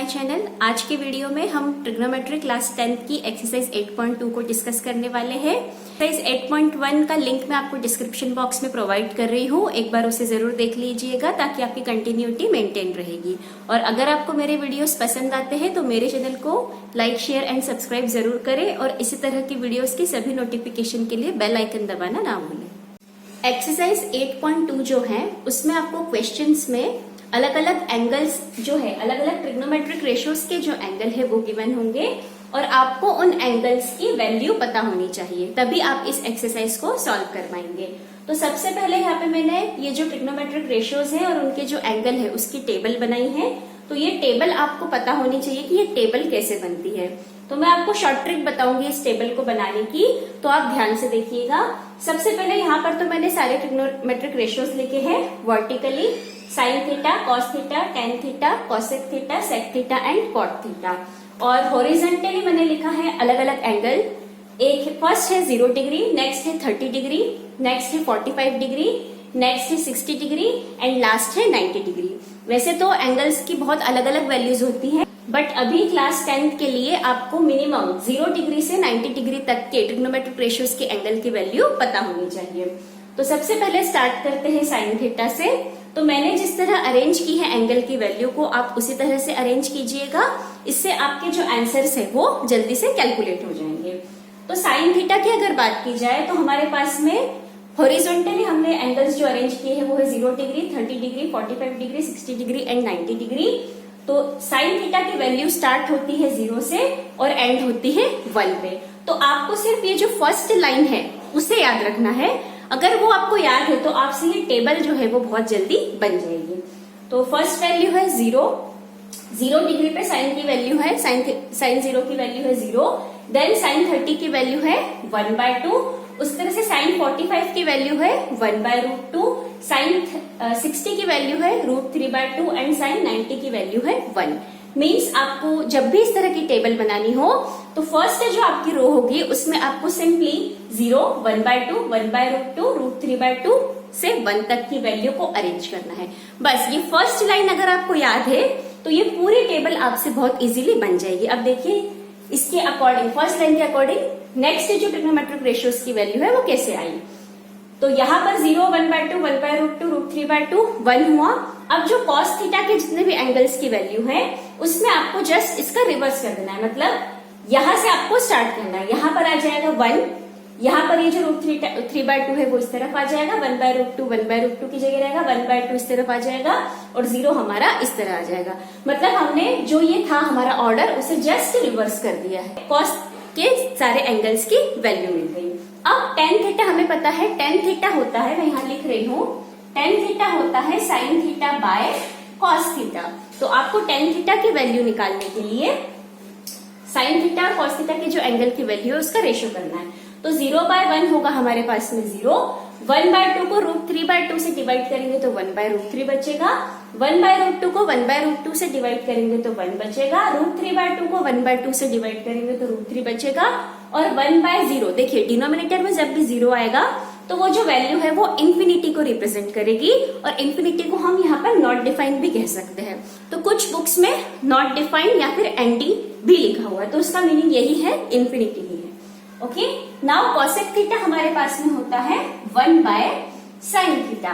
Channel. आज के video में हम ट्रिग्नोमेट्री क्लास 10th की एक्सरसाइज 8.2 को डिस्कस करने वाले हैं। एक्सरसाइज 8.1 का लिंक मैं आपको डिस्क्रिप्शन बॉक्स में प्रोवाइड कर रही हूँ, एक बार उसे जरूर देख लीजिएगा ताकि आपकी कंटिन्यूटी मेंटेन रहेगी। और अगर आपको मेरे वीडियोस पसंद आते हैं तो मेरे चैनल को लाइक, शेयर एंड सब्सक्राइब जरूर करें और इसी तरह की वीडियोस की सभी नोटिफिकेशन के लिए बेल आइकन दबाना ना भूलें। एक्सरसाइज 8.2 जो है उसमें आपको क्वेश्चंस में अलग अलग एंगल्स जो है, अलग अलग ट्रिग्नोमेट्रिक रेशियोज के जो एंगल है वो गिवन होंगे और आपको उन एंगल्स की वैल्यू पता होनी चाहिए, तभी आप इस एक्सरसाइज को सॉल्व कर पाएंगे। तो सबसे पहले यहाँ पे मैंने ये जो ट्रिग्नोमेट्रिक रेशियोज है और उनके जो एंगल है उसकी टेबल बनाई है। तो ये टेबल आपको पता होनी चाहिए कि ये टेबल कैसे बनती है। तो मैं आपको शॉर्ट ट्रिक बताऊंगी इस टेबल को बनाने की, तो आप ध्यान से देखिएगा। सबसे पहले यहाँ पर तो मैंने सारे ट्रिग्नोमेट्रिक रेशियोज लिखे हैं vertically, sine theta, cos theta, tan theta, cosec theta, sec theta and cot theta. और हॉरिजॉन्टली मैंने लिखा है अलग अलग एंगल। एक फर्स्ट है 0 डिग्री, नेक्स्ट है 30 डिग्री, नेक्स्ट है 45 डिग्री, नेक्स्ट है 60 डिग्री एंड लास्ट है 90 डिग्री। वैसे तो एंगल्स की बहुत अलग अलग वैल्यूज होती हैं, बट अभी क्लास 10th के लिए आपको मिनिमम 0 डिग्री से 90 डिग्री तक के ट्रिग्नोमेट्रिक रेशियोज के एंगल की वैल्यू पता होनी चाहिए। तो सबसे पहले स्टार्ट करते हैं साइन थीटा से। तो मैंने जिस तरह अरेंज की है एंगल की वैल्यू को आप उसी तरह से अरेंज कीजिएगा, इससे आपके जो आंसर्स है वो जल्दी से कैलकुलेट हो जाएंगे। तो साइन थीटा की अगर बात की जाए तो हमारे पास में हॉरिजॉन्टली हमने एंगल्स जो अरेंज किए हैं वो है 0 degree, 30 degree, 45 degree, 60 degree and 90 degree. तो साइन थीटा की वैल्यू स्टार्ट होती है 0 से और एंड होती है 1 पे। तो आपको सिर्फ ये जो फर्स्ट लाइन है उसे याद रखना है। अगर वो आपको याद है तो आपसे ये टेबल जो है वो बहुत जल्दी बन जाएगी। तो फर्स्ट वैल्यू है 0 डिग्री पे साइन की वैल्यू है, साइन 0 की वैल्यू है 0। देन साइन 30 की वैल्यू है 1/2। उस तरह से साइन 45 की वैल्यू है 1/√2, साइन 60 की वैल्यू है √3/2 एंड साइन 90 की वैल्यू है 1। मीन्स आपको जब भी इस तरह की टेबल बनानी हो तो फर्स्ट जो आपकी रो होगी उसमें आपको सिंपली 0, 1/2, 1/√2, √3/2 से 1 तक की वैल्यू को अरेंज करना है। बस ये फर्स्ट लाइन अगर आपको याद है तो ये पूरी टेबल आपसे बहुत इजीली बन जाएगी। अब देखिए इसके अकॉर्डिंग, फर्स्ट लाइन के अकॉर्डिंग नेक्स्ट जो ट्रिग्नोमेट्रिक रेशियोज की वैल्यू है वो कैसे आई। तो यहाँ पर 0, 1/2, 1/√2, √3/2, 1 हुआ। अब जो कॉस थीटा के जितने भी एंगल्स की वैल्यू है उसमें आपको जस्ट इसका रिवर्स कर देना है, मतलब यहां से आपको स्टार्ट करना है। यहाँ पर आ जाएगा 1, यहाँ पर ये जो √3/2 है वो इस तरफ आ जाएगा, 1/√2 की जगह रहेगा, 1/2 इस तरफ आ जाएगा और 0 हमारा इस तरह आ जाएगा। मतलब हमने जो ये था हमारा ऑर्डर उसे जस्ट रिवर्स कर दिया है। कॉस के सारे एंगल्स की वैल्यू मिल गई। अब टेन थीटा हमें पता है, टेन थीटा होता है, मैं यहाँ लिख रही हूँ, टेन थीटा होता है sine theta by cos theta. तो आपको टेन थीटा की वैल्यू निकालने के लिए साइन थीटा और कॉस थीटा के जो एंगल की वैल्यू है उसका रेशियो करना है। तो 0/1 होगा हमारे पास में 0, 1/2 को √3/2 से डिवाइड करेंगे तो 1/√3 बचेगा, 1/√2 को 1/√2 से डिवाइड करेंगे तो 1 बचेगा, √3/2 को 1/2 से डिवाइड करेंगे तो √3 बचेगा और 1/0। देखिए डिनोमिनेटर में जब भी 0 आएगा तो वो जो वैल्यू है वो इंफिनिटी को रिप्रेजेंट करेगी और इंफिनिटी को हम यहाँ पर नॉट डिफाइंड भी कह सकते हैं। तो कुछ बुक्स में नॉट डिफाइंड या फिर एनडी भी लिखा हुआ है, तो उसका मीनिंग यही है, इंफिनिटी ही है। ओके, नाउ कॉसेक थीटा हमारे पास में होता है 1/sin थीटा।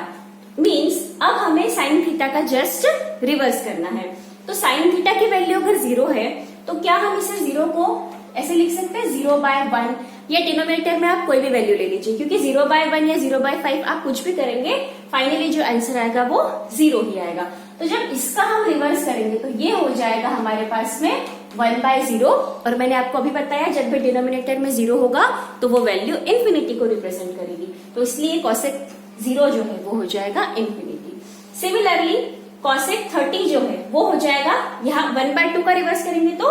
मीन्स अब हमें साइन थीटा का जस्ट रिवर्स करना है। तो साइन थीटा की वैल्यू अगर 0 है तो क्या हम इसे 0 को ऐसे लिख सकते हैं 0/1, या डिनोमिनेटर में आप कोई भी वैल्यू ले लीजिए, क्योंकि 0/1 या 0/5 आप कुछ भी करेंगे फाइनली जो आंसर आएगा वो 0 ही आएगा। तो जब इसका हम रिवर्स करेंगे तो ये हो जाएगा हमारे पास में 1/0। और मैंने आपको अभी बताया जब भी डिनोमिनेटर में 0 होगा तो वो वैल्यू इंफिनिटी को रिप्रेजेंट करेगी, तो इसलिए कॉसेक 0 जो है वो हो जाएगा इंफिनिटी। सिमिलरली कॉसेक 30 जो है वो हो जाएगा, यहाँ 1/2 का रिवर्स करेंगे तो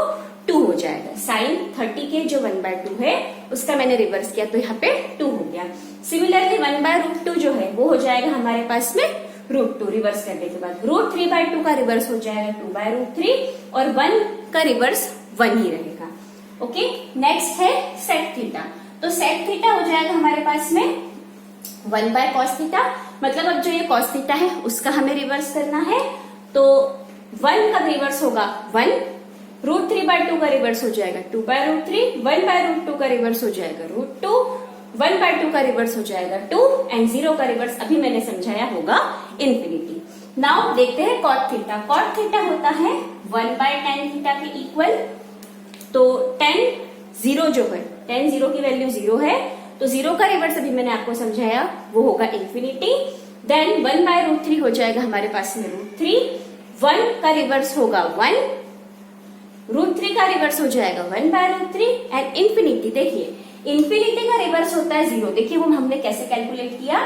2 हो जाएगा। साइन 30 के जो 1/2 है उसका मैंने रिवर्स किया तो यहाँ पे 2 हो गया। सिमिलरली 1/√2 जो है वो हो जाएगा हमारे पास में √2 रिवर्स करने के बाद, √3/2 का रिवर्स हो जाएगा 2/√3 और 1 का रिवर्स 1 ही रहेगा। ओके, नेक्स्ट है सेक थीटा। तो सेक थीटा हो जाएगा हमारे पास में 1/cos थीटा। मतलब अब जो ये cos थीटा है उसका हमें रिवर्स करना है, तो 1 का रिवर्स होगा 1 √3/2 का रिवर्स हो जाएगा 2/√3, 1/√2 का रिवर्स हो जाएगा √2, 1/2 का रिवर्स हो जाएगा 2 एंड 0 का रिवर्स अभी मैंने समझाया होगा इन्फिनिटी। नाउ देखते हैं कॉट थीटा। कॉट थीटा होता है 1/tan थीटा के इक्वल। तो tan 0 जो है, tan 0 की वैल्यू 0 है, तो 0 का रिवर्स अभी मैंने आपको समझाया वो होगा इन्फिनिटी। देन 1/√3 हो जाएगा हमारे पास में √3, 1 का रिवर्स होगा 1, √3 का रिवर्स हो जाएगा 1/√3 एंड इन्फिनिटी। देखिए इन्फिनिटी का रिवर्स होता है 0। देखिए वो हमने कैसे कैलकुलेट किया,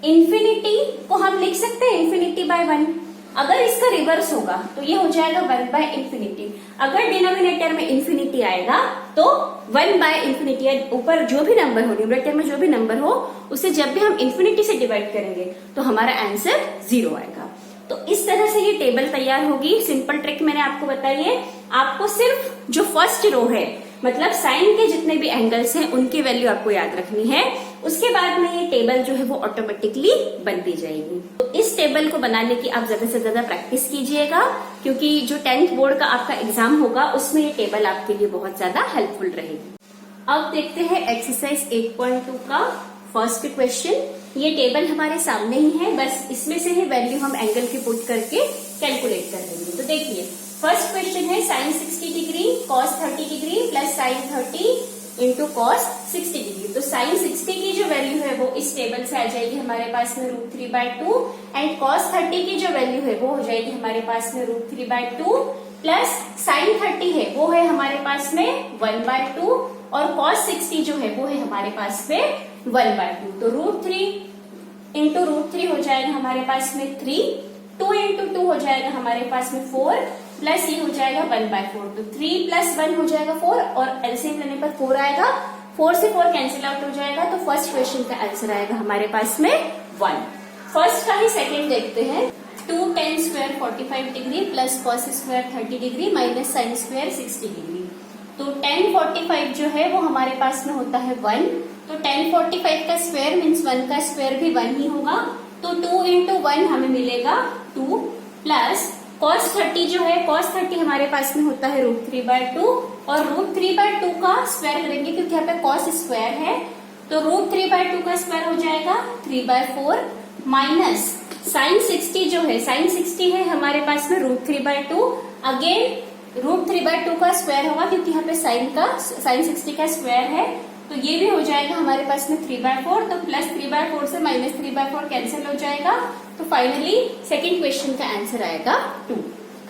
इन्फिनिटी को हम लिख सकते हैं इन्फिनिटी बाय 1। अगर इसका रिवर्स होगा तो ये हो जाएगा 1/∞। अगर डिनोमिनेटर में इन्फिनिटी आएगा तो 1/∞, ऊपर जो भी नंबर हो, न्यूमरेटर में जो भी नंबर हो, उसे जब भी हम इन्फिनिटी से डिवाइड करेंगे तो हमारा आंसर 0 आएगा। तो इस तरह से ये टेबल तैयार होगी। सिंपल ट्रिक मैंने आपको बताई है। आपको सिर्फ जो फर्स्ट रो है, मतलब साइन के जितने भी एंगल्स हैं उनकी वैल्यू आपको याद रखनी है। उसके बाद में ये टेबल जो है वो ऑटोमेटिकली बनती जाएगी। तो इस टेबल को बनाने की आप ज्यादा से ज्यादा प्रैक्टिस कीजिएगा, क्योंकि जो 10th बोर्ड का आपका एग्जाम होगा उसमें ये टेबल आपके लिए बहुत ज्यादा हेल्पफुल रहेगी। अब देखते हैं एक्सरसाइज 8.2 का फर्स्ट क्वेश्चन। ये टेबल हमारे सामने ही है, बस इसमें से ही वैल्यू हम एंगल की पुट करके कैलकुलेट कर लेंगे। तो देखिए फर्स्ट क्वेश्चन है sin 60 degree cos 30 degree plus sin 30 into cos 60 degree. तो sin 60 की जो वैल्यू है वो इस टेबल से आ जाएगी हमारे पास में √3/2 एंड cos 30 की जो वैल्यू है वो हो जाएगी हमारे पास में √3/2 प्लस sin 30 है वो है हमारे पास में 1/2 और cos 60 जो है वो है हमारे पास में 1/2। तो √3 इंटू √3 हो जाएगा हमारे पास में 3, 2 इंटू 2 हो जाएगा हमारे पास में 4 प्लस ये हो जाएगा 1/4। तो 3 प्लस 1 हो जाएगा 4 और एलसीएम लेने पर 4 आएगा। 4 से 4 कैंसिल आउट हो जाएगा। तो फर्स्ट क्वेश्चन का आंसर आएगा हमारे पास में 1। फर्स्ट का ही सेकंड देखते हैं। 2 tan square 45 degree plus cos square 30 degree minus sin square 60 degree. तो tan 45 जो है वो हमारे पास में होता है 1। तो tan 45 का स्क्वायर मीन्स 1 का स्क्वायर भी 1 ही होगा। तो 2 इंटू 1 हमें मिलेगा 2 प्लस cos 30 जो है, cos 30 हमारे पास में होता है √3/2 और √3/2 का स्क्वायर करेंगे क्योंकि यहाँ पे cos स्क्वायर है। तो √3/2 का स्क्वायर हो जाएगा 3/4 माइनस sin 60 जो है, sin 60 है हमारे पास में √3/2। अगेन √3/2 का स्क्वायर होगा क्योंकि यहाँ पे sin 60 का स्क्वायर है। तो ये भी हो जाएगा हमारे पास में 3/4। तो प्लस 3/4 से माइनस 3/4 कैंसिल हो जाएगा। तो फाइनली सेकंड क्वेश्चन का आंसर आएगा 2।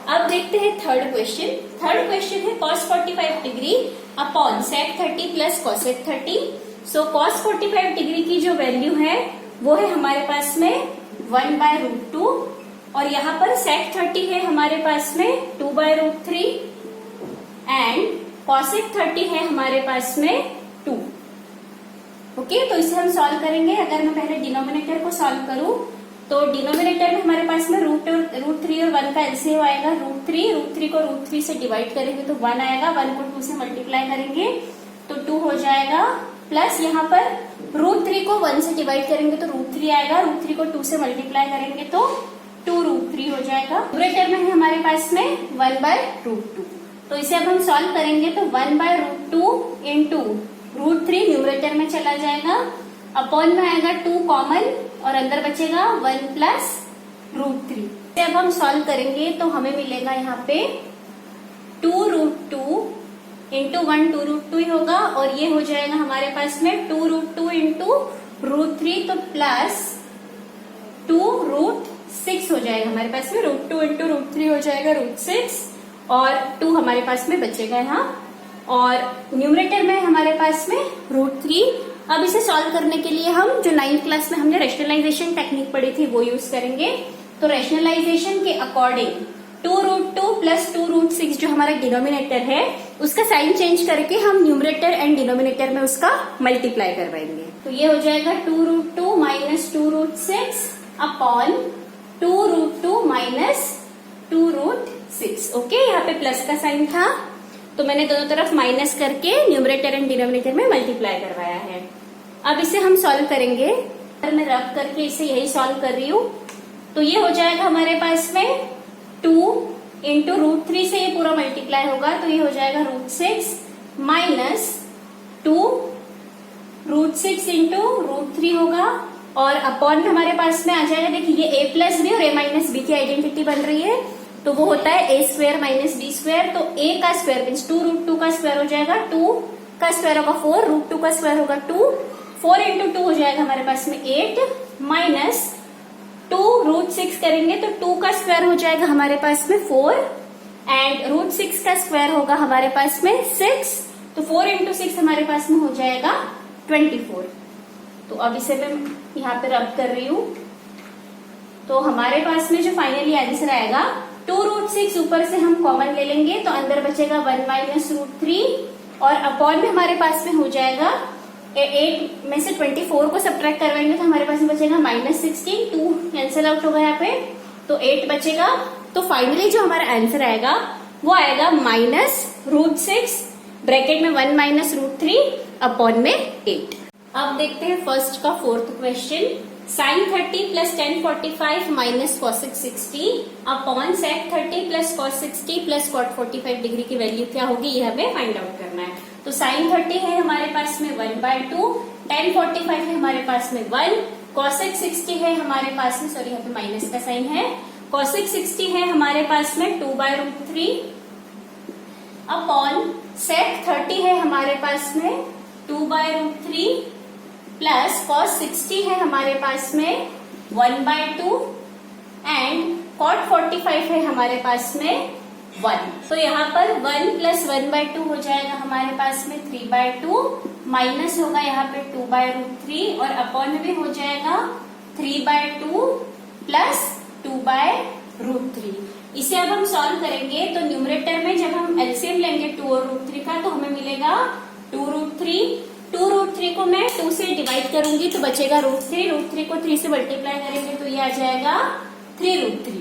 अब देखते हैं थर्ड क्वेश्चन। थर्ड क्वेश्चन है cos 45 degree upon sec 30 plus cosec 30। सो cos 45 डिग्री की जो वैल्यू है वो है हमारे पास में 1/√2 और यहाँ पर sec 30 है हमारे पास में 2/√3 एंड cosec 30 है हमारे पास में 2। ओके, तो इसे हम सॉल्व करेंगे। अगर मैं पहले डिनोमिनेटर को सॉल्व करूं तो डिनोमिनेटर में हमारे पास में √3 और 1 का एलसीएम आएगा √3 को √3 से डिवाइड करेंगे तो 1 आएगा, 1 को 2 से मल्टीप्लाई करेंगे तो 2 हो जाएगा, प्लस यहाँ पर √3 को 1 से डिवाइड करेंगे तो √3 आएगा, √3 को 2 से मल्टीप्लाई करेंगे तो 2√3 हो जाएगा। न्यूमरेटर में है हमारे पास में 1/√2। तो इसे अब हम सॉल्व करेंगे तो 1/√2 इंटू √3 न्यूमरेटर में चला जाएगा, अपॉन में आएगा 2 कॉमन और अंदर बचेगा 1 प्लस √3। अब हम सॉल्व करेंगे तो हमें मिलेगा यहाँ पे 2√2 इंटू 1 2√2 ही होगा और ये हो जाएगा हमारे पास में 2√2 इंटू √3 तो प्लस 2√6 हो जाएगा हमारे पास में। √2 इंटू √3 हो जाएगा √6 और 2 हमारे पास में बचेगा यहाँ और न्यूमरेटर में हमारे पास में √3। अब इसे सॉल्व करने के लिए हम जो 9th क्लास में हमने रैशनलाइजेशन टेक्निक पढ़ी थी वो यूज करेंगे। तो रैशनलाइजेशन के अकॉर्डिंग 2√2 प्लस 2√6 जो हमारा डिनोमिनेटर है उसका साइन चेंज करके हम न्यूमरेटर एंड डिनोमिनेटर में उसका मल्टीप्लाई करवाएंगे। तो ये हो जाएगा 2√2 माइनस 2√6 अपॉन 2√2 माइनस 2√6। ओके, यहाँ पे प्लस का साइन था तो मैंने दोनों तरफ माइनस करके न्यूमरेटर एंड डिनोमिनेटर में मल्टीप्लाई करवाया है। अब इसे हम सॉल्व करेंगे। मैं रब करके इसे यही सॉल्व कर रही हूँ तो ये हो जाएगा हमारे पास में 2 इंटू √3 से ये पूरा मल्टीप्लाई होगा तो ये हो जाएगा √6 माइनस 2 √6 इंटू √3 होगा और अपॉन में हमारे पास में आ जाएगा। देखिए ये a प्लस बी और a माइनस बी की आइडेंटिटी बन रही है तो वो होता है a square minus B square. तो a का स्क्वायर मीन्स 2 √2 का स्क्वायर हो जाएगा, 2 का स्क्वायर होगा 4, √2 का स्क्वायर होगा 2, 4 इंटू 2 हो जाएगा हमारे पास में 8 माइनस 2 √6 करेंगे तो 2 का स्क्वायर हो जाएगा हमारे पास में 4 एंड √6 का स्क्वायर होगा हमारे पास में 6। तो 4 इंटू 6 हमारे पास में हो जाएगा 24। तो अब इसे मैं यहाँ पे रब कर रही हूँ तो हमारे पास में जो फाइनली आंसर आएगा 2 √6 ऊपर से हम कॉमन ले लेंगे तो अंदर बचेगा 1 माइनस √3 और अपॉन में हमारे पास में हो जाएगा 8 में से 24 को सब्ट्रैक्ट करवाएंगे तो हमारे पास में बचेगा -16, 2 कैंसिल आउट होगा यहाँ पे तो 8 बचेगा। तो फाइनली जो हमारा आंसर आएगा वो आएगा -√6 ब्रैकेट में 1 माइनस √3 अपॉन में 8। अब देखते हैं फर्स्ट का fourth question. sin 30 plus 1045 minus cosec 60 upon sec 30 plus cos 60 plus cot 45 degree की वैल्यू क्या होगी ये हमें फाइंड आउट करना है। तो sin 30 है हमारे पास में 1/2, 1045 है हमारे पास में 1, cosec 60 है हमारे पास में, सॉरी यहाँ पे माइनस का साइन है, cosec 60 है हमारे पास में 2/√3 अपॉन sec 30 है हमारे पास में 2/√3 प्लस cos 60 है हमारे पास में 1/2 एंड cot 45 है हमारे पास में 1। तो यहाँ पर 1 प्लस 1/2 हो जाएगा हमारे पास में 3/2 माइनस होगा यहाँ पे 2/√3 और अपॉन में भी हो जाएगा 3/2 प्लस 2/√3। इसे अब हम सॉल्व करेंगे तो न्यूमरेटर में जब हम एलसीएम लेंगे 2 और √3 का तो हमें मिलेगा 2√3। 2√3 को मैं 2 से डिवाइड करूंगी तो बचेगा √3, √3 को 3 से मल्टीप्लाई करेंगे तो ये आ जाएगा 3√3।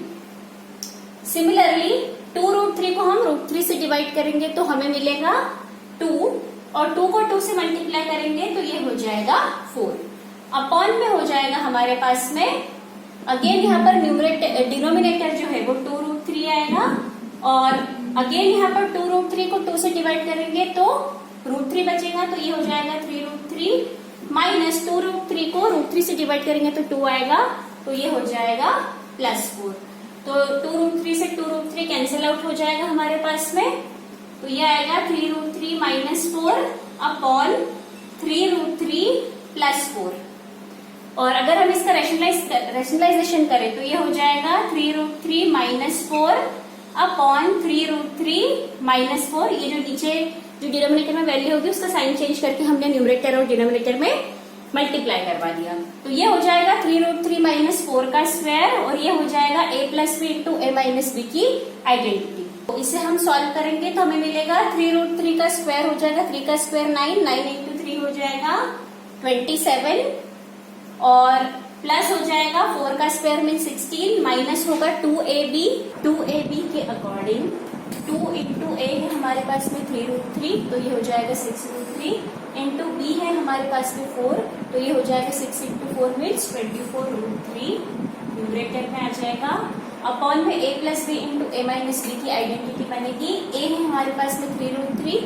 सिमिलरली 2√3 को हम √3 से डिवाइड करेंगे तो हमें मिलेगा 2 और 2 को 2 से मल्टीप्लाई करेंगे तो ये हो जाएगा 4। अपॉन में हो जाएगा हमारे पास में अगेन यहाँ पर न्यूमरेटर डिनोमिनेटर जो है वो 2√3 आएगा और अगेन यहाँ पर 2√3 को 2 से डिवाइड करेंगे तो √3 बचेगा तो ये हो जाएगा 3√3 माइनस 2√3 को √3 से डिवाइड करेंगे तो 2 आएगा तो ये हो जाएगा +4। तो 2√3 से 2√3 कैंसिल आउट हो जाएगा हमारे पास में तो ये आएगा 3√3 माइनस 4 अपॉन 3√3 +4। और अगर हम इसका रेशनलाइजेशन करें तो ये हो जाएगा 3√3 माइनस 4 अपॉन 3√3 माइनस 4। ये जो नीचे जो डिनोमिनेटर में वैल्यू होगी उसका साइन चेंज करके हमने न्यूमरेटर और डिनोमिनेटर में मल्टीप्लाई करवा दिया तो ये हो जाएगा 3√3 माइनस 4 का स्क्वायर और ये हो जाएगा a plus B into a minus B की आइडेंटिटी। तो इसे हम सॉल्व करेंगे तो हमें मिलेगा 3√3 का स्क्वायर हो जाएगा 3 का स्क्वायर 9, 9 इंटू 3 हो जाएगा 27 और प्लस हो जाएगा 4 का स्क्वायर मीन 16 माइनस होगा 2ab के अकॉर्डिंग 2 इंटू ए है हमारे पास में 3√3 तो ये हो जाएगा 6√3 इंटू बी है हमारे पास में 4 तो ये हो जाएगा 6 इंटू 4 मीन्स 24√3 न्यूमरेटर में आ जाएगा। अपॉन में a plus B into a minus B की आइडेंटिटी बनेगी। a है हमारे पास में 3√3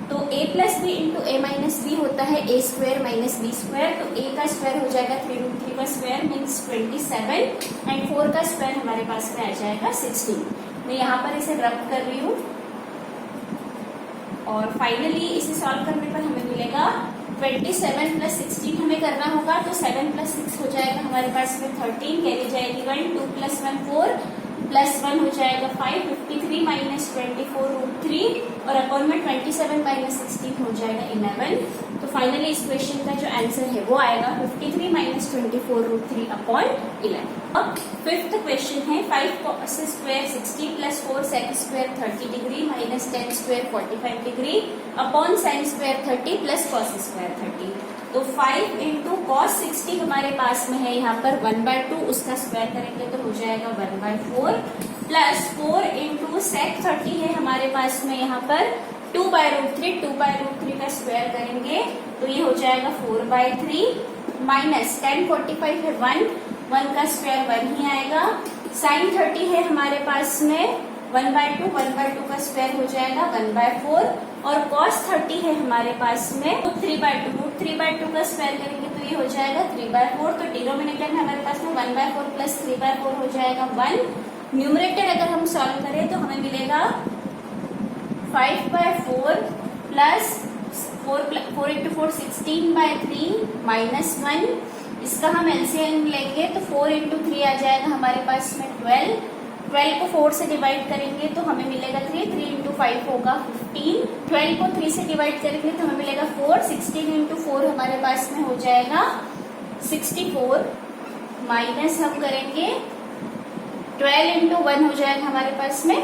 तो a plus B into a minus B होता है a square minus B square तो a का स्क्वायर हो जाएगा 3√3 का स्क्वायर मीन्स 27 एंड 4 का स्क्वायर हमारे पास में आ जाएगा 16। मैं यहाँ पर इसे रब कर रही हूँ और फाइनली इसे सॉल्व करने पर हमें मिलेगा 27 प्लस 16 हमें करना होगा तो 7 प्लस 6 हो जाएगा हमारे पास में 13 कैरी जाएगी 1, 2 प्लस 1 4 प्लस 1 हो जाएगा 5, 53 माइनस 24√3 और अपॉन में 27 माइनस 16 हो जाएगा 11। तो फाइनली इस क्वेश्चन का जो आंसर है वो आएगा 53 माइनस 24√3 अपॉन 11। अब फिफ्थ क्वेश्चन है 5 cos square 60 plus 4 sec square 30 degree minus 10 square 45 degree upon sin square 30 plus cos square 30। तो 5 इंटू कॉस 60 हमारे पास में है यहाँ पर 1/2 उसका स्क्वायर करेंगे तो हो जाएगा 1/4 प्लस 4 इंटू सेक 30 है हमारे पास में यहाँ पर 2/√3 2/√3 का स्क्वायर करेंगे तो ये हो जाएगा 4/3 माइनस 1045 है 1 का स्क्वायर 1 ही आएगा। साइन 30 है हमारे पास में 1/2 1/2 का स्क्वायर हो जाएगा 1/4 और cos 30 है हमारे पास में √3/2 का स्क्वायर करेंगे तो ये हो जाएगा 3/4। तो डिनोमिनेटर में हमारे पास में 1/4 प्लस 3/4 हो जाएगा 1। न्यूमरेटर अगर हम सॉल्व करें तो हमें मिलेगा 5/4 प्लस 4 into 4 16/3 -1। इसका हम एलसीएम लेंगे तो 4 into 3 आ जाएगा हमारे पास में 12 को 4 से डिवाइड करेंगे तो हमें मिलेगा 3 into 5 होगा 15। 12 को 3 से डिवाइड करेंगे तो हमें मिलेगा 4 16 into 4 हमारे पास में हो जाएगा 64 माइनस हम करेंगे 12 into 1 हो जाएगा हमारे पास में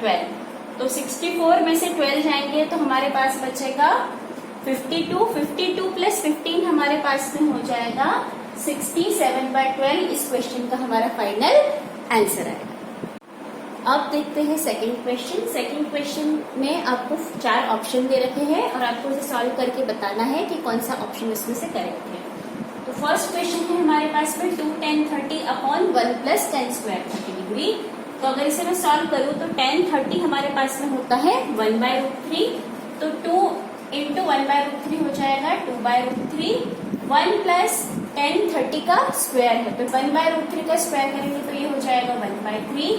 12। तो 64 में से 12 जाएंगे तो हमारे पास बचेगा 52 प्लस 15 हमारे पास में हो जाएगा 67/12। इस क्वेश्चन का हमारा फाइनल आंसर आएगा। अब देखते हैं सेकंड क्वेश्चन। सेकंड क्वेश्चन में आपको 4 ऑप्शन दे रखे हैं और आपको इसे सॉल्व करके बताना है कि कौन सा ऑप्शन इसमें से करेक्ट है। तो फर्स्ट क्वेश्चन है हमारे पास में 2 tan 30 upon 1 plus tan square 30 degree. तो अगर इसे मैं सॉल्व करूं तो tan 30 हमारे पास में होता है 1/√3। तो 2 into 1/√3 हो जाएगा 2/√3। 1 प्लस tan 30 का स्क्वायर है तो 1/√3 का स्क्वायर करेंगे तो ये हो जाएगा 1/3।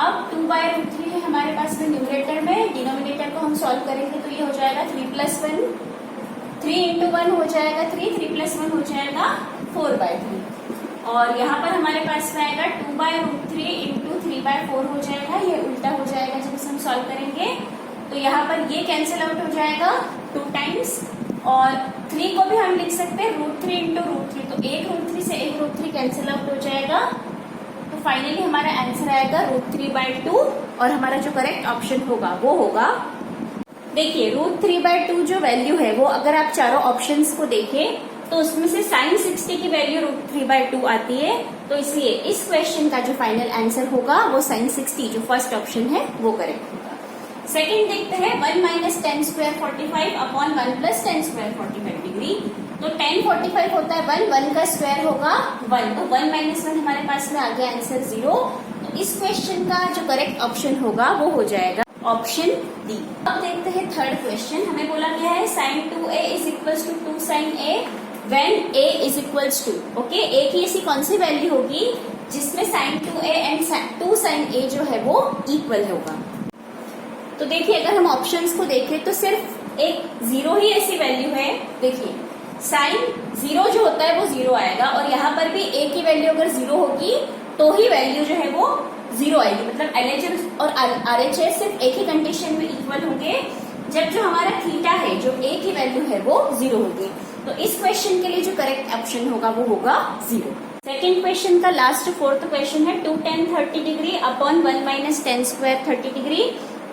अब 2/√3 है हमारे पास में न्यूमरेटर में, डिनोमिनेटर को हम सॉल्व करेंगे तो ये हो जाएगा 3 + 1। 3 into 1 हो जाएगा 3 + 1 हो जाएगा 4/3। और यहाँ पर हमारे पास में आएगा 2/√3 into 3/4 हो जाएगा। ये उल्टा हो जाएगा जब इसे हम सॉल्व करेंगे तो यहाँ पर ये कैंसिल आउट हो जाएगा 2 टाइम्स और 3 को भी हम लिख सकते हैं √3 into √3। तो एक √3 से एक √3 कैंसिल आउट हो जाएगा। तो फाइनली हमारा आंसर आएगा √3/2 और हमारा जो करेक्ट ऑप्शन होगा वो होगा, देखिए √3/2 जो वैल्यू है वो अगर आप चारों ऑप्शंस को देखें तो उसमें से sin 60 की वैल्यू √3/2 आती है। तो इसलिए इस क्वेश्चन का जो फाइनल आंसर होगा वो sin 60 जो फर्स्ट ऑप्शन है वो करेक्ट होगा। सेकंड देखते हैं 1 - tan square 45 upon 1 + tan square 45 degree. तो tan 45 होता है 1 का स्क्वायर होगा 1। तो 1 - 1 हमारे पास में आ गया आंसर 0। तो इस क्वेश्चन का जो करेक्ट ऑप्शन होगा वो हो जाएगा ऑप्शन डी। अब देखते हैं थर्ड क्वेश्चन। हमें बोला गया है sin 2a = 2 sin a when a = 2। Okay, a की ऐसी कौन सी वैल्यू होगी जिसमें sin 2a and 2 sin a जो है वो इक्वल होगा। तो देखिए अगर हम ऑप्शंस को देखें तो सिर्फ एक 0 ही ऐसी वैल्यू है। देखिए sin 0 जो होता है वो 0 आएगा और यहाँ पर भी a की वैल्यू अगर 0 होगी तो ही वैल्यू जो है वो 0 आएगी। मतलब LHS और RHS सिर्फ एक ही कंडीशन में इक्वल होंगे जब जो हमारा थीटा है जो a की वैल्यू है वो 0 होगी। तो इस क्वेश्चन के लिए जो करेक्ट ऑप्शन होगा वो होगा 0। सेकेंड क्वेश्चन का लास्ट फोर्थ क्वेश्चन है 2 tan 30 degree upon 1 - tan square 30 degree.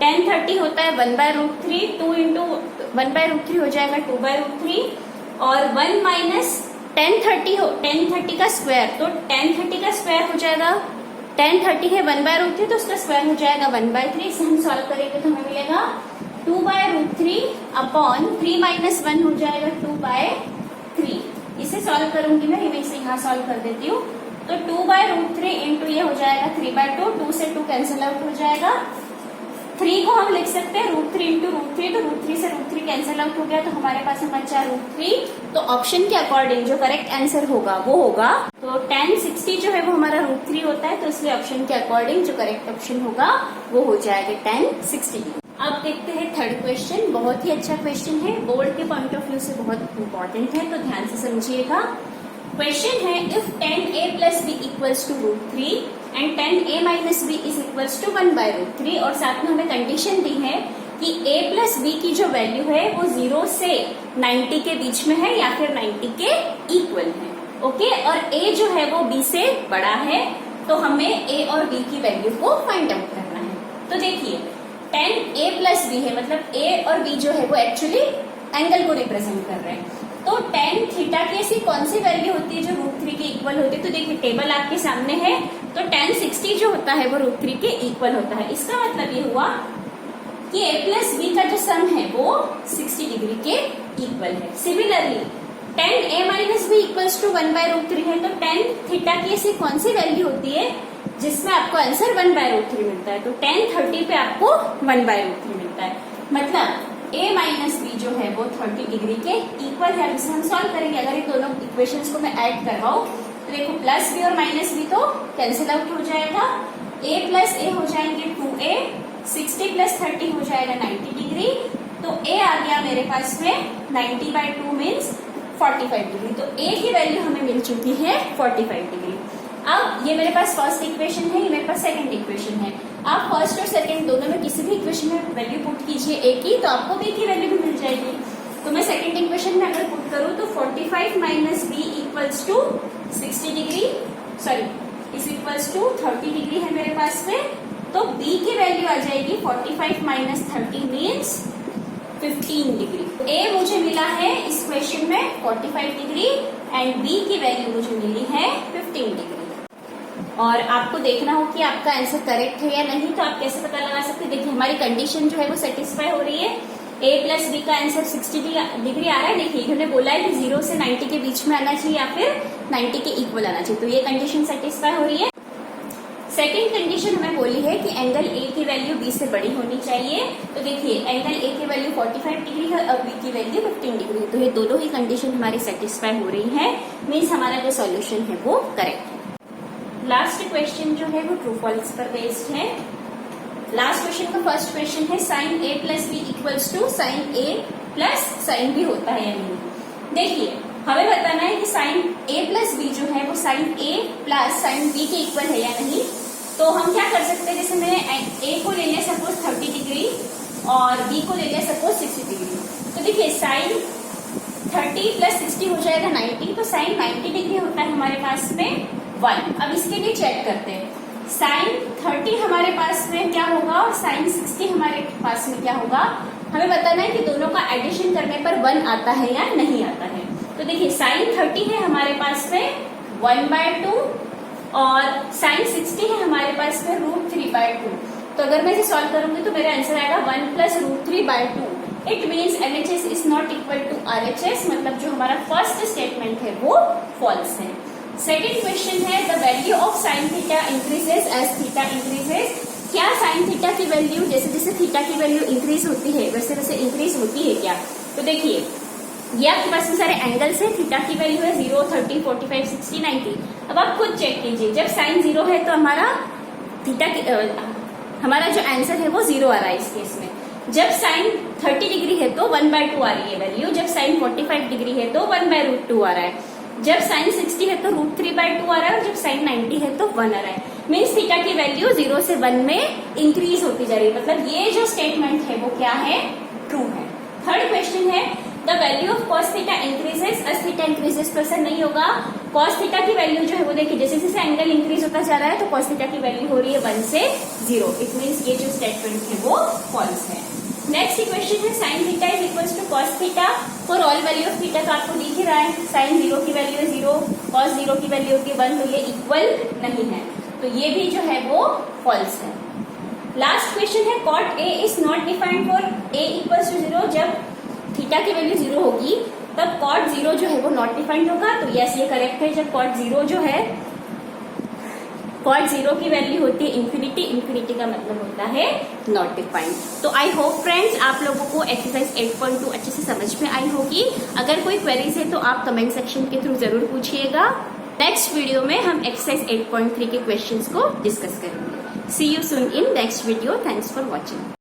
tan 30 होता है 1/√3। 2 into 1/√3 हो जाएगा 2/√3 और 1 - tan 30 का स्क्वायर। तो tan 30 का स्क्वायर हो जाएगा, tan 30 है 1/√3 तो उसका स्क्वायर हो जाएगा 1/3। इसे हम सॉल्व करेंगे तो हमें मिलेगा 2/√3 अपॉन 3 - 1 हो जाएगा 2/3। इसे सॉल्व करूंगी मैं इसे यहाँ सॉल्व कर देती हूँ। तो 2/√3 इंटू ये हो जाएगा 3/2। 2 से 2 कैंसिल आउट हो जाएगा। 3 को हम लिख सकते हैं √3 into √3। तो √3 से √3 कैंसिल आउट हो गया तो हमारे पास में बचा √3। तो ऑप्शन के अकॉर्डिंग जो करेक्ट आंसर होगा वो होगा, तो tan 60 जो है वो हमारा √3 होता है। तो इसलिए ऑप्शन के अकॉर्डिंग जो करेक्ट ऑप्शन होगा वो हो जाएगा tan 60। अब देखते हैं थर्ड क्वेश्चन। बहुत ही अच्छा क्वेश्चन है, बोर्ड के पॉइंट ऑफ व्यू से बहुत इंपॉर्टेंट है, तो ध्यान से समझिएगा। क्वेश्चन है if tan a + b = √3 and tan a - b = 1/√3 और साथ में हमें कंडीशन दी है कि a + b की जो वैल्यू है वो 0 से 90 के बीच में है या फिर 90 के इक्वल है। ओके, और a जो है वो b से बड़ा है तो हमें a और b की वैल्यू को फाइंड आउट करना है। तो देखिए tan a + b है, मतलब a और b जो है वो एक्चुअली एंगल को रिप्रेजेंट कर रहे हैं। तो tan थीटा की ऐसी कौन सी वैल्यू होती है जो √3 के इक्वल होती है। तो देखिए टेबल आपके सामने है, तो tan 60 जो होता है वो √3 के इक्वल होता है। इसका मतलब ये हुआ कि a + b का जो सम है वो 60 डिग्री के इक्वल है। Similarly tan a minus B equals to 1/√3 है, तो tan थीटा की ऐसी कौन सी वैल्यू होती है जिसमें आपको आंसर 1/√3 मिलता है? तो tan 30 पे आपको 1/√3 मिलता है। मतलब a माइनस बी जो है वो 30 डिग्री के इक्वल है। इसे हम सॉल्व करेंगे। अगर ये दोनों इक्वेशंस को मैं ऐड करवाऊं तो देखो प्लस बी और माइनस बी तो कैंसिल आउट हो जाएगा। a प्लस ए हो जाएंगे 2a, 60 प्लस 30 हो जाएगा 90 डिग्री। तो a आ गया मेरे पास में 90/2 मीन्स 45 डिग्री। तो a की वैल्यू हमें मिल चुकी है 45 डिग्री। अब ये मेरे पास फर्स्ट इक्वेशन है, ये मेरे पास सेकंड इक्वेशन है। आप फर्स्ट और सेकंड दोनों में किसी भी इक्वेशन में वैल्यू पुट कीजिए a की, तो आपको b की वैल्यू भी मिल जाएगी। तो मैं सेकंड इक्वेशन में अगर पुट करूं तो 45 minus B equals to 60 degree, sorry is equals to 30 degree है मेरे पास में। तो b की वैल्यू आ जाएगी 45 माइनस 30 मीन्स 15 डिग्री। a मुझे मिला है इस क्वेश्चन में 45 डिग्री एंड b की वैल्यू मुझे मिली है 15 डिग्री। और आपको देखना हो कि आपका आंसर करेक्ट है या नहीं, तो आप कैसे पता लगा सकते हैं? देखिए हमारी कंडीशन जो है वो सेटिस्फाई हो रही है। a प्लस बी का आंसर 60 डिग्री आ रहा है। देखिए इन्होंने बोला है कि 0 से 90 के बीच में आना चाहिए या फिर 90 के इक्वल आना चाहिए, तो ये कंडीशन सेटिस्फाई हो रही है। सेकेंड कंडीशन हमें बोली है कि एंगल a की वैल्यू b से बड़ी होनी चाहिए। तो देखिए एंगल a की वैल्यू 45 डिग्री है और b की वैल्यू 15 डिग्री है। तो ये दोनों ही कंडीशन हमारी सेटिस्फाई हो रही है, मीन्स हमारा जो सॉल्यूशन है वो करेक्ट है। लास्ट क्वेश्चन जो है वो ट्रू फॉल्स पर बेस्ड है। लास्ट क्वेश्चन का फर्स्ट क्वेश्चन है sine a plus B equals to sine a plus sine b होता है या नहीं। देखिए हमें बताना है कि साइन a प्लस बी जो है वो sine a plus sine b के इक्वल है या नहीं। तो हम क्या कर सकते हैं, जैसे मैंने a को ले लिया सपोज 30 डिग्री और b को ले लिया सपोज 60 डिग्री। तो देखिए साइन 30 प्लस 60 हो जाएगा 90, तो साइन 90 डिग्री होता है हमारे पास में 1। अब इसके लिए चेक करते हैं। साइन 30 हमारे पास में क्या होगा और साइन 60 हमारे पास में क्या होगा। हमें बताना है कि दोनों का एडिशन करने पर 1 आता है या नहीं आता है। तो देखिए साइन 30 है हमारे पास में 1/2 और साइन 60 है हमारे पास में √3/2। तो अगर मैं इसे सॉल्व करूंगी तो मेरा आंसर आएगा 1 plus √3/2। It means LHS is not equal to RHS, मतलब जो हमारा फर्स्ट स्टेटमेंट है वो फॉल्स है। सेकेंड क्वेश्चन है the value of sine theta increases as theta increases. क्या साइन थीटा की वैल्यू जैसे जैसे थीटा की वैल्यू इंक्रीज होती है वैसे वैसे इंक्रीज होती है क्या? तो देखिए ये आपके पास में सारे एंगल्स है। थीटा की वैल्यू है 0, 30, 45, 60, 90। अब आप खुद चेक कीजिए, जब साइन 0 है तो हमारा थीटा हमारा जो आंसर है वो 0 आ रहा है इस केस में। जब साइन 30 डिग्री है तो 1/2 आ रही है वैल्यू। जब साइन 45 डिग्री है तो 1/√2 आ रहा है। जब साइन 60 है तो √3/2 आ रहा है और जब साइन 90 है तो 1 आ रहा है। मीन्स थीटा की वैल्यू 0 से 1 में इंक्रीज होती जा रही है। मतलब ये जो स्टेटमेंट है वो क्या है, ट्रू है। थर्ड क्वेश्चन है the value of cos theta increases as theta increases. तो ऐसा नहीं होगा। कॉस थीटा की वैल्यू जो है वो देखिए जैसे जैसे एंगल इंक्रीज होता जा रहा है तो कॉस थीटा की वैल्यू हो रही है 1 से 0। इट मीन्स ये जो स्टेटमेंट है वो फॉल्स है। नेक्स्ट इक्वेशन है sine theta is equals to cos theta for all value of theta. तो आपको दिख ही रहा है साइन 0 की वैल्यू है 0, कॉस 0 की वैल्यू होती है 1, तो ये इक्वल नहीं है। तो ये भी जो है वो फॉल्स है। लास्ट क्वेश्चन है cot A is not defined for A equals to 0। जब थीटा की वैल्यू 0 होगी तब कॉट 0 जो है वो नॉट डिफाइंड होगा। तो यस ये करेक्ट है। जब कॉट 0 जो है कॉट 0 की वैल्यू होती है इंफिनिटी। इंफिनिटी का मतलब होता है नॉट डिफाइंड। तो आई होप फ्रेंड्स आप लोगों को एक्सरसाइज 8.2 अच्छे से समझ में आई होगी। अगर कोई क्वेरीज है तो आप कमेंट सेक्शन के थ्रू जरूर पूछिएगा। नेक्स्ट वीडियो में हम एक्सरसाइज 8.3 के क्वेश्चंस को डिस्कस करेंगे। See you soon in next video. Thanks for watching.